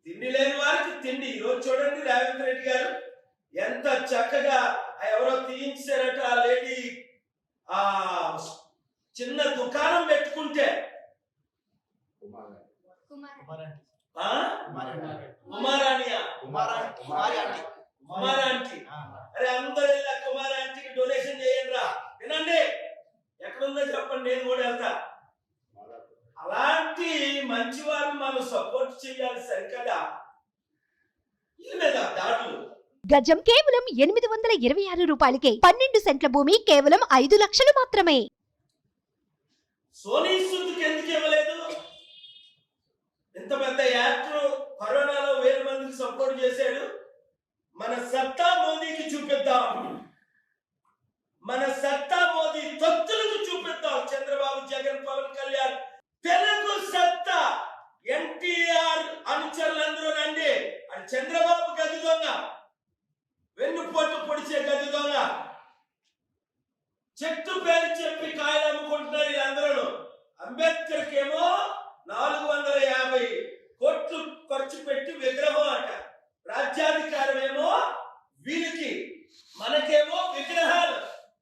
తిండి లేని వారికి తిండి. ఈరోజు చూడండి రేవంత్ రెడ్డి గారు ఎంత చక్కగా ఎవరో తీయించారట ఆ లేడీ ఆ చిన్న దుకాణం పెట్టుకుంటే కుమారాంటీ అరే అందరూ వెళ్ళా కుమారాంటీకి డొనేషన్ చేయండి రా. వినండి, ఎక్కడుందో చెప్పండి, నేను కూడా వెళ్తా. అలాంటి మంచి వారిని మనం సపోర్ట్ చేయాలి సరికదా. వీళ్ళ మీద దాడులు. గజం కేవలం 826 రూపాయలకే 12 సెంట్ల భూమి కేవలం 5 లక్షలు మాత్రమే. సోనీ సూద్కి ఎందుకు ఇవ్వలేదు? ఇంత పెద్ద యాక్టర్ కరోనాలో 1000 మందికి సపోర్ట్ చేశాడు. మన సత్తా మోదీకి చూపిద్దాం, మన సత్తా మోదీ తొత్తులకు చూపిద్దాం. చంద్రబాబు, జగన్, పవన్ కళ్యాణ్ తెలుగు సత్తా. ఎన్టీఆర్ అనుచరులందరూ రండి. అది చంద్రబాబు గది దొంగ, వెన్నుపోటు పొడిచే గది దొంగ. చెట్టు పేరు చెప్పి కాయలు అమ్ముకుంటున్నారు వీళ్ళందరూ. అంబేద్కర్ కేమో 450 కోట్లు ఖర్చు పెట్టి విగ్రహం అట. రాజ్యాధికారం ఏమో వీరికి, మనకేమో విగ్రహాలు.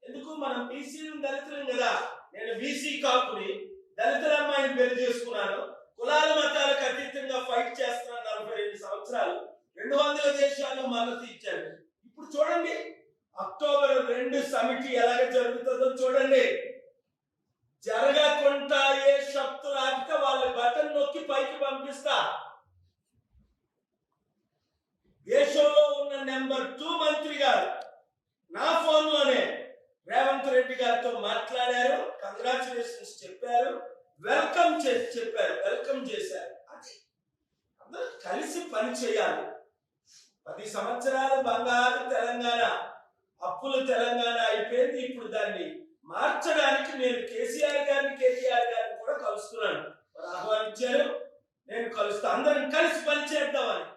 ఎందుకు? మనం బీసీలు దళితులం కదా. నేను బీసీ కాపుని, దళితుల అమ్మాయిని పెళ్లి చేసుకున్నాను. కులాల మతాలకు అతీతంగా ఫైట్ చేస్తున్నాను 45 సంవత్సరాలు. 200 దేశాలు మద్దతు ఇచ్చాను. ఇప్పుడు చూడండి అక్టోబర్ 2 సమిటి ఎలాగ జరుగుతుందో చూడండి. జరగకుండా ఏ శక్తులు ఆపితే వాళ్ళ బటన్ నొక్కి పైకి పంపిస్తా. దేశంలో ఉన్న నెంబర్ 2 మంత్రి గారు నా ఫోన్ లోనే రేవంత్ రెడ్డి గారితో మాట్లాడారు, కంగ్రాచులేషన్స్ చెప్పారు, వెల్కమ్ చెప్పారు, వెల్కమ్ చేశారు. అది అందరూ కలిసి పని చేయాలి. 10 సంవత్సరాలు బంగారు తెలంగాణ, అప్పుల తెలంగాణ అయిపోయింది. ఇప్పుడు దాన్ని మార్చడానికి నేను కేసీఆర్ గారిని, కేటీఆర్ గారిని కూడా కలుస్తున్నాను. ఆహ్వానించారు, నేను కలుస్తా. అందరం కలిసి పని చేద్దామని.